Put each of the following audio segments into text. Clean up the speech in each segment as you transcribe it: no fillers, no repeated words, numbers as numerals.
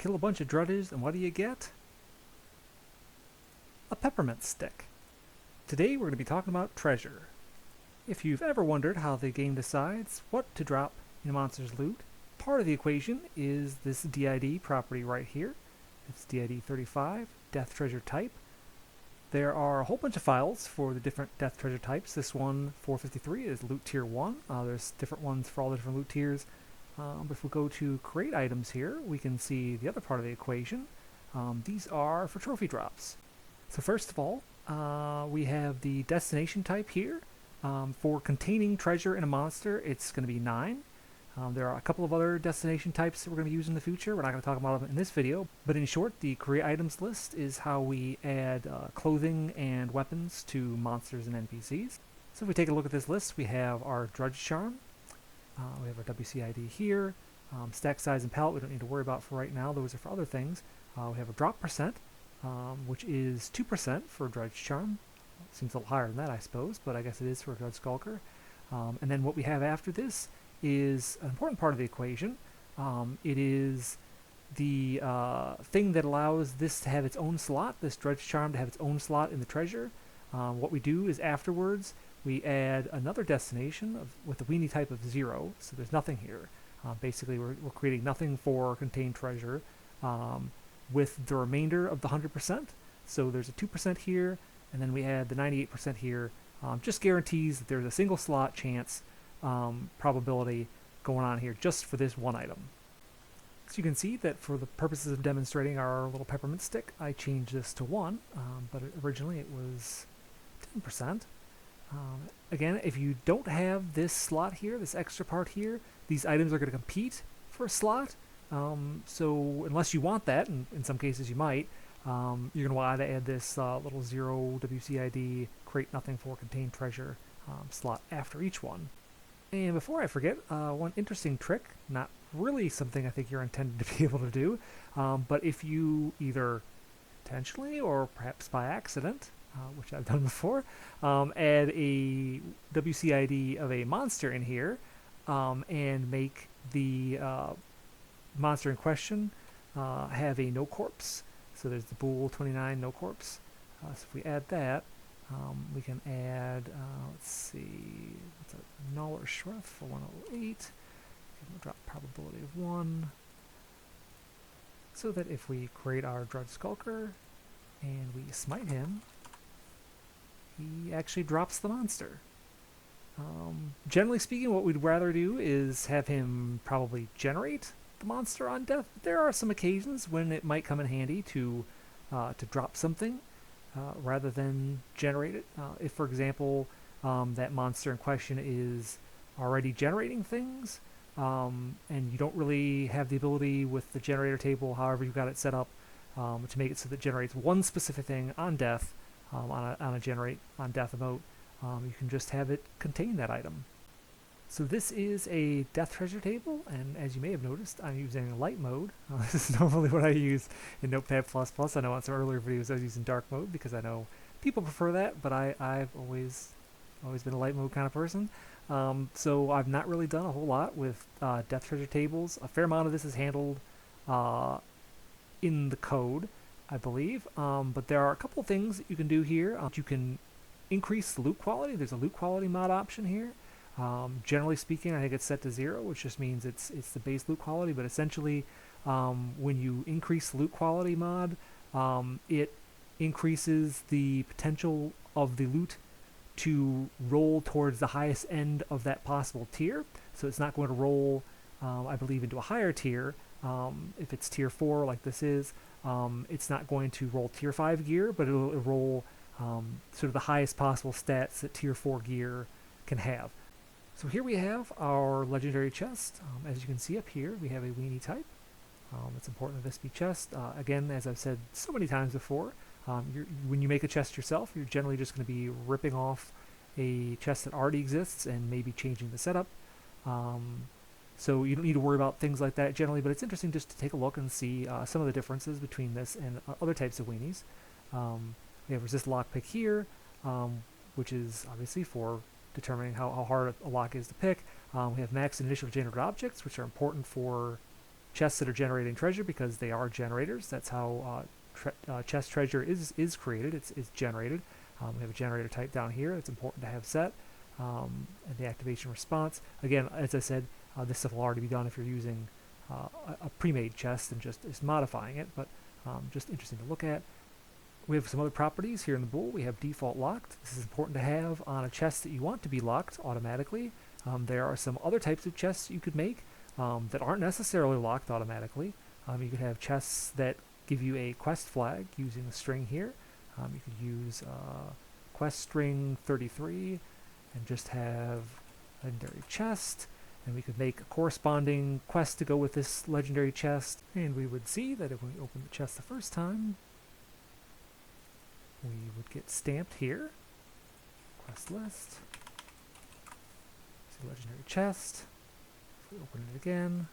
Kill a bunch of drudges, and what do you get? A peppermint stick. Today we're going to be talking about treasure. If you've ever wondered how the game decides what to drop in a monster's loot, part of the equation is this DID property right here. It's DID 35, Death Treasure Type. There are a whole bunch of files for the different Death Treasure types. This one, 453, is Loot Tier 1. There's different ones for all the different loot tiers. But if we go to Create Items here, we can see the other part of the equation. These are for trophy drops. So first of all, we have the destination type here. For containing treasure in a monster, it's going to be 9. There are a couple of other destination types that we're going to use in the future. We're not going to talk about them in this video, but in short, the create items list is how we add clothing and weapons to monsters and NPCs. So if we take a look at this list, we have our Drudge Charm, we have our WCID here, stack size and palette we don't need to worry about for right now, those are for other things. We have a drop percent, which is 2% for Drudge Charm. Seems a little higher than that, I suppose, but I guess it is for a Drudge Skulker. And then what we have after this is an important part of the equation. It is the thing that allows this to have its own slot, this Drudge Charm to have its own slot in the treasure. What we do is afterwards we add another destination with a weenie type of 0, so there's nothing here. Basically we're creating nothing for contained treasure with the remainder of the 100%. So there's a 2% here, and then we add the 98% here. Just guarantees that there's a single slot chance probability going on here just for this one item. So you can see that for the purposes of demonstrating our little peppermint stick, I changed this to 1, but originally it was 10%. Again, if you don't have this slot here, this extra part here, these items are going to compete for a slot. So unless you want that, and in some cases you might, you're going to want to add this little 0 WCID create nothing for contained treasure slot after each one. And before I forget, one interesting trick, not really something I think you're intended to be able to do, but if you either intentionally or perhaps by accident, which I've done before, add a WCID of a monster in here and make the monster in question have a no corpse. So there's the bool 29 no corpse. So if we add that, we can add, let's see, what's a null or shroud for 108. Give them a drop probability of 1. So that if we create our Drudge Skulker and we smite him, he actually drops the monster. Generally speaking, what we'd rather do is have him probably generate the monster on death. There are some occasions when it might come in handy to drop something rather than generate it. If, for example, that monster in question is already generating things, and you don't really have the ability with the generator table, however you've got it set up, to make it so that it generates one specific thing on death, on a generate on death emote, you can just have it contain that item. So this is a death treasure table, and as you may have noticed, I'm using light mode. This is normally what I use in Notepad++. I know on some earlier videos I was using dark mode because I know people prefer that, but I've always been a light mode kind of person. So I've not really done a whole lot with death treasure tables. A fair amount of this is handled in the code, I believe, but there are a couple things that you can do here. You can increase the loot quality. There's a loot quality mod option here. Generally speaking, I think it's set to 0, which just means it's the base loot quality, but essentially when you increase the loot quality mod, it increases the potential of the loot to roll towards the highest end of that possible tier. So it's not going to roll, I believe, into a higher tier. If it's tier 4 like this is, it's not going to roll tier 5 gear, but it'll roll sort of the highest possible stats that tier 4 gear can have. So here we have our legendary chest. As you can see up here, we have a weenie type. It's important that this be chest. Again, as I've said so many times before, when you make a chest yourself, you're generally just going to be ripping off a chest that already exists and maybe changing the setup. So you don't need to worry about things like that generally, but it's interesting just to take a look and see some of the differences between this and other types of weenies. We have resist lockpick here, which is obviously for determining how hard a lock is to pick. We have max initial generated objects, which are important for chests that are generating treasure because they are generators. That's how chest treasure is created. It's generated. We have a generator type down here. It's important to have set. And the activation response. Again, as I said, this stuff will already be done if you're using a pre-made chest and just modifying it, but just interesting to look at. We have some other properties here in the bool. We have default locked. This is important to have on a chest that you want to be locked automatically. There are some other types of chests you could make that aren't necessarily locked automatically. You could have chests that give you a quest flag using the string here. You could use quest string 33 and just have legendary chest, and we could make a corresponding quest to go with this legendary chest, and we would see that if we open the chest the first time, we would get stamped here, quest list, see legendary chest. If we open it again,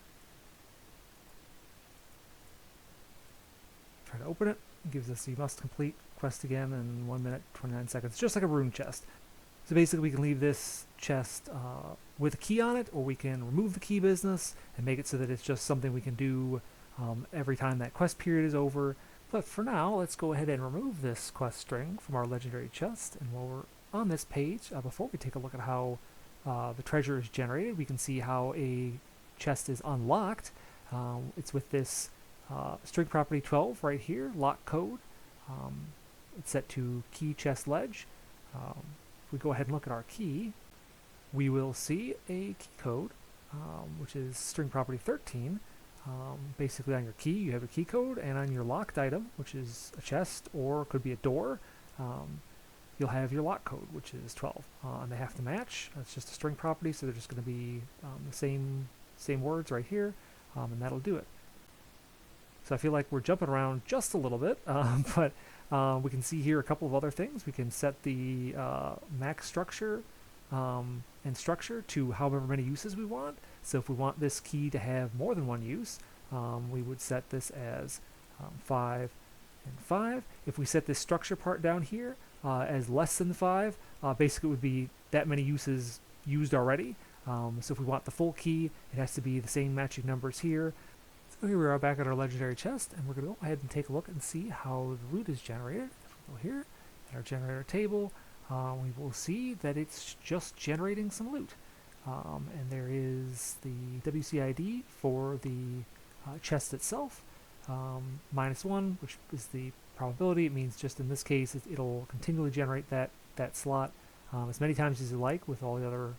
try to open it, it gives us the must complete quest again in 1 minute 29 seconds, just like a rune chest. So basically we can leave this chest with a key on it, or we can remove the key business and make it so that it's just something we can do every time that quest period is over. But for now, let's go ahead and remove this quest string from our legendary chest. And while we're on this page, before we take a look at how the treasure is generated, we can see how a chest is unlocked. It's with this string property 12 right here, lock code. It's set to key chest ledge. If we go ahead and look at our key, we will see a key code, which is string property 13. Basically on your key you have a key code, and on your locked item, which is a chest or could be a door, you'll have your lock code, which is 12. And they have to match. That's just a string property, so they're just going to be the same words right here, and that'll do it. So I feel like we're jumping around just a little bit, but we can see here a couple of other things. We can set the max structure and structure to however many uses we want. So if we want this key to have more than one use, we would set this as 5 and 5. If we set this structure part down here as less than 5, basically it would be that many uses used already. So if we want the full key, it has to be the same matching numbers here. So here we are back at our legendary chest, and we're going to go ahead and take a look and see how the loot is generated. If we go here, at our generator table, we will see that it's just generating some loot. And there is the WCID for the chest itself, -1, which is the probability. It means just in this case it'll continually generate that slot as many times as you like, with all the other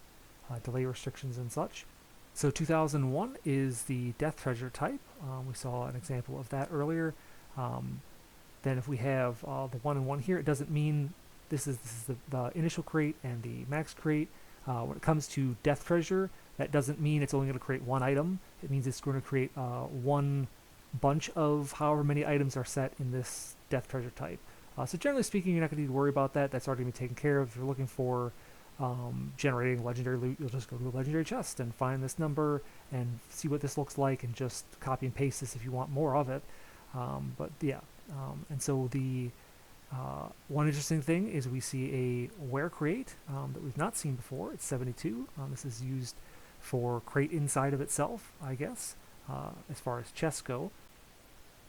delay restrictions and such. So 2001 is the death treasure type. We saw an example of that earlier. Then if we have the 1 and 1 here, it doesn't mean this is the initial crate and the max crate. When it comes to death treasure, that doesn't mean it's only going to create one item. It means it's going to create one bunch of however many items are set in this death treasure type. So generally speaking, you're not going to need to worry about that. That's already going to be taken care of. If you're looking for generating legendary loot, you'll just go to a legendary chest and find this number and see what this looks like, and just copy and paste this if you want more of it. But yeah, and so the one interesting thing is we see a where crate that we've not seen before. It's 72. This is used for crate inside of itself, I guess, as far as chests go.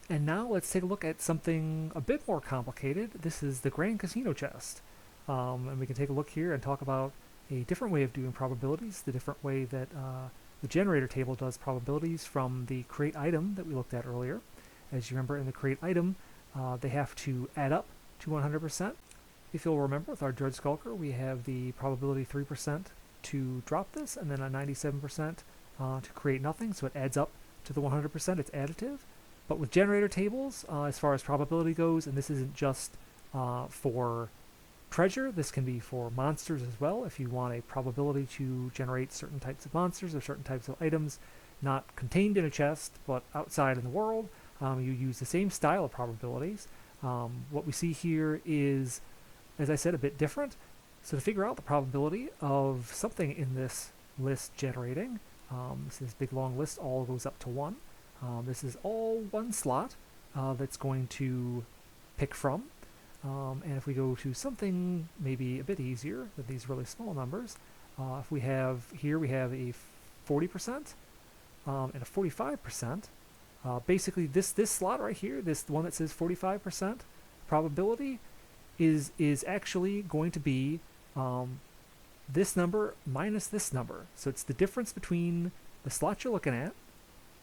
And now let's take a look at something a bit more complicated. This is the Grand Casino chest. And we can take a look here and talk about a different way of doing probabilities, the different way that the generator table does probabilities from the crate item that we looked at earlier. As you remember, in the crate item, they have to add up to 100%. If you'll remember, with our Dread Skulker, we have the probability 3% to drop this, and then a 97% to create nothing, so it adds up to the 100%. It's additive. But with generator tables, as far as probability goes, and this isn't just for treasure, this can be for monsters as well. If you want a probability to generate certain types of monsters or certain types of items not contained in a chest but outside in the world, you use the same style of probabilities. What we see here is, as I said, a bit different. So to figure out the probability of something in this list generating, this big long list all goes up to 1. This is all one slot that's going to pick from. And if we go to something maybe a bit easier than these really small numbers, if we have here, we have a 40% and a 45%. Basically, this slot right here, this one that says 45% probability, is actually going to be this number minus this number. So it's the difference between the slot you're looking at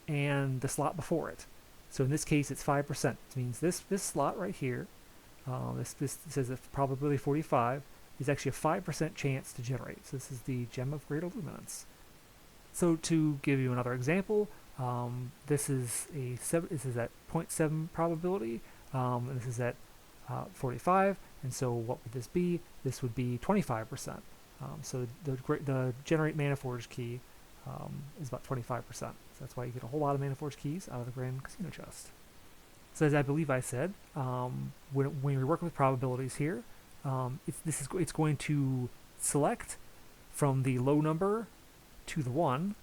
and the slot before it. So in this case, it's 5%. It means this slot right here, this says that probability 45 is actually a 5% chance to generate. So this is the gem of greater luminance. So to give you another example, this is at 0.7 probability, and this is at 45. And so what would this be? This would be 25%. So the generate mana forge key is about 25%. So that's why you get a whole lot of mana forge keys out of the Grand Casino chest. So as I believe I said, when we're working with probabilities here, it's going to select from the low number to the 1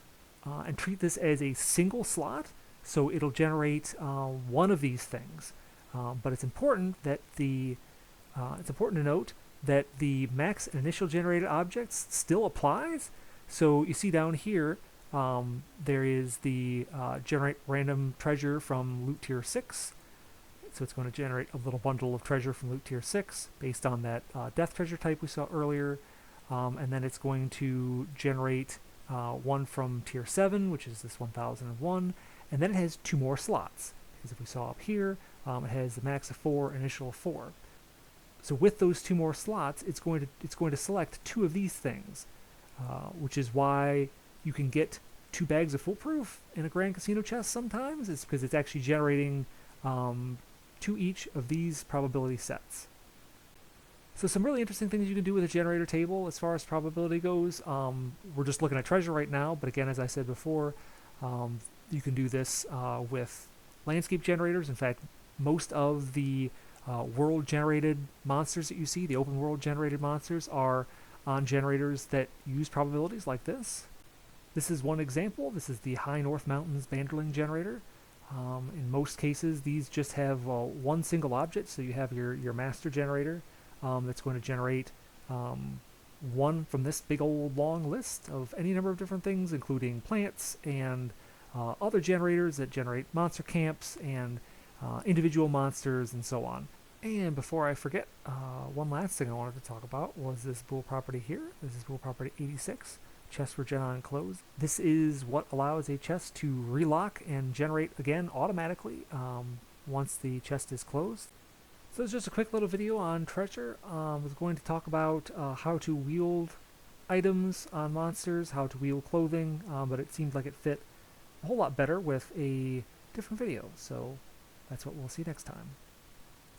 and treat this as a single slot. So it'll generate one of these things. But it's important that it's important to note that the max initial generated objects still applies. So you see down here, there is the generate random treasure from loot tier 6. So it's going to generate a little bundle of treasure from loot tier 6 based on that death treasure type we saw earlier. And then it's going to generate one from tier 7, which is this 1001. And then it has 2 more slots. Because if we saw up here, it has the max of 4, initial of 4. So with those 2 more slots, it's going to select 2 of these things, which is why you can get 2 bags of foolproof in a Grand Casino chest sometimes. It's because it's actually generating 2 each of these probability sets. So some really interesting things you can do with a generator table as far as probability goes. We're just looking at treasure right now, but again, as I said before, you can do this with landscape generators. In fact, most of the world-generated monsters that you see, the open world-generated monsters, are on generators that use probabilities like this. This is one example. This is the High North Mountains Banderling generator. In most cases, these just have one single object, so you have your master generator that's going to generate one from this big old long list of any number of different things, including plants and other generators that generate monster camps and individual monsters and so on. And before I forget, one last thing I wanted to talk about was this bull property here. This is bull property 86, chest for gen on close. This is what allows a chest to relock and generate again automatically once the chest is closed. So it's just a quick little video on treasure. I was going to talk about how to wield items on monsters, how to wield clothing, but it seemed like it fit a whole lot better with a different video. So that's what we'll see next time.